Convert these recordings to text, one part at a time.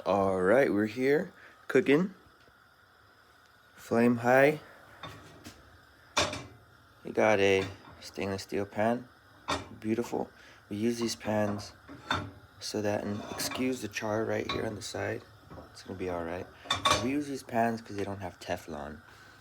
Alright, we're here cooking. Flame high. We got a stainless steel pan. Beautiful. We use these pans so that, and excuse the char right here on the side. It's gonna be alright. We use these pans because they don't have Teflon.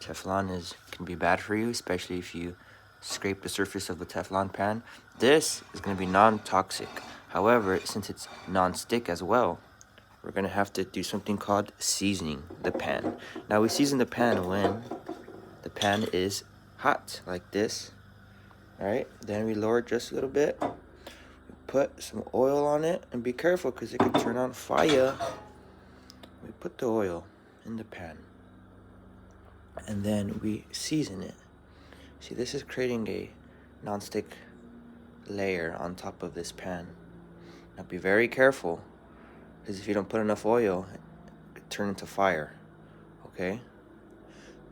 Teflon can be bad for you, especially if you scrape the surface of the Teflon pan. This is gonna be non-toxic. However, since it's non-stick as well, we're gonna have to do something called seasoning the pan. Now we season the pan when the pan is hot, like this. Alright, then we lower it just a little bit. We put some oil on it, and be careful because it could turn on fire. We put the oil in the pan, and then we season it. See, this is creating a non-stick layer on top of this pan. Now be very careful, because if you don't put enough oil, it could turn into fire. Okay?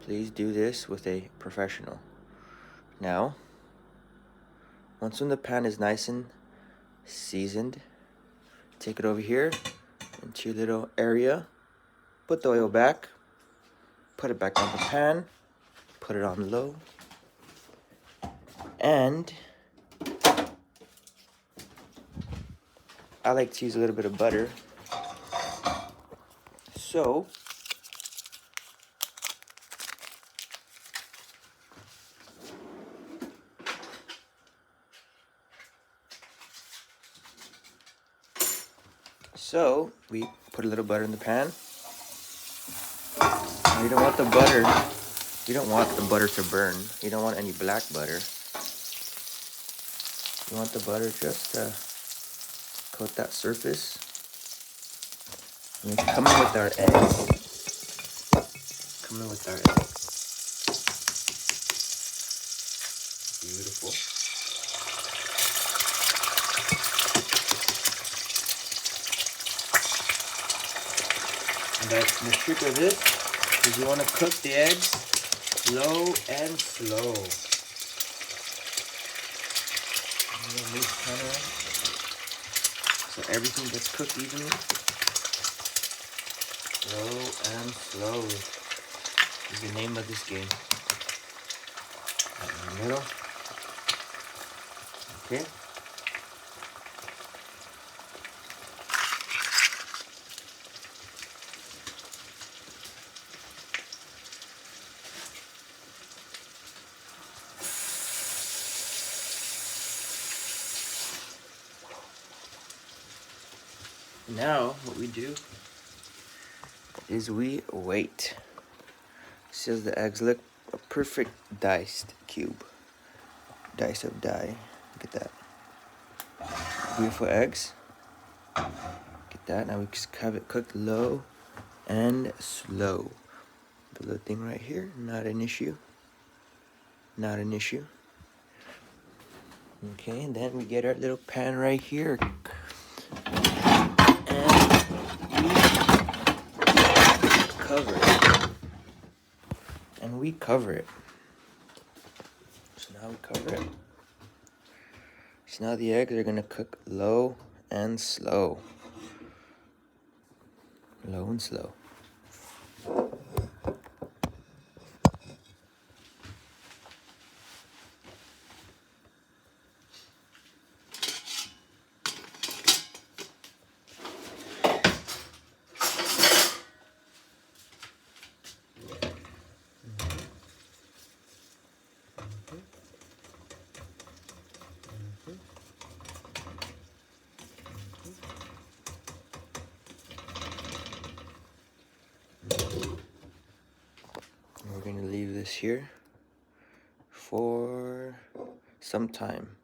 Please do this with a professional. Now, once when the pan is nice and seasoned, take it over here into your little area, put the oil back, put it back on the pan, put it on low, and I like to use a little bit of butter. So, we put a little butter in the pan. You don't want the butter to burn. You don't want any black butter. You want the butter just to coat that surface. And we come in with our eggs. Beautiful. And the trick of this is you want to cook the eggs low and slow. So everything gets cooked evenly. Low and slow is the name of this game. Right in the middle. Okay. Now, what we do is we wait. See, as the eggs look a perfect diced cube. Dice of dye. Look at that. Beautiful eggs. Get that. Now we just have it cooked low and slow. The little thing right here, not an issue. Not an issue. Okay, and then we get our little pan right here. And we cover it. So now we cover it. So now the eggs are gonna cook low and slow. Low and slow. We're gonna leave this here for some time.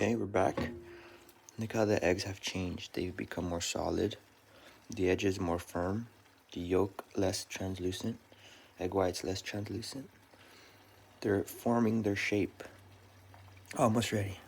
Okay, we're back. Look how the eggs have changed. They've become more solid. The edges more firm. The yolk less translucent. Egg whites less translucent. They're forming their shape. Almost ready.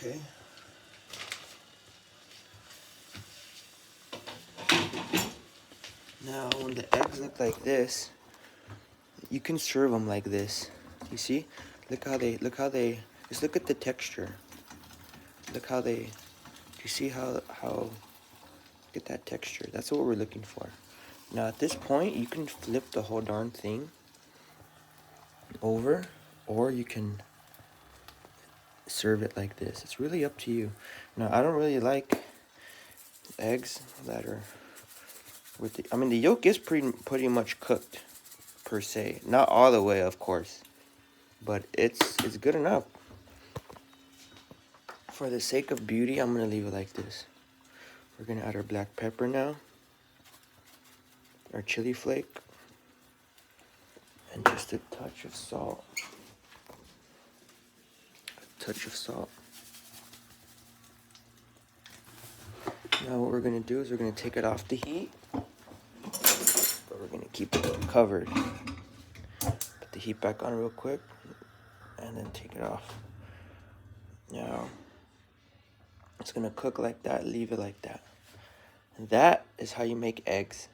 Okay. Now, when the eggs look like this, you can serve them like this. You see? Look how they, just look at the texture. Look how they, do you see how, look at that texture. That's what we're looking for. Now, at this point, you can flip the whole darn thing over, or you can serve it like this. It's really up to you. Now, I don't really like eggs that are with the, I mean, the yolk is pretty much cooked, per se. Not all the way, of course, but it's good enough. For the sake of beauty, I'm gonna leave it like this. We're gonna add our black pepper now, our chili flake, and just a touch of salt. A touch of salt. Now what we're gonna do is we're gonna take it off the heat, but we're gonna keep it covered. Put the heat back on real quick, and then take it off. Now, it's gonna cook like that, leave it like that. And that is how you make eggs.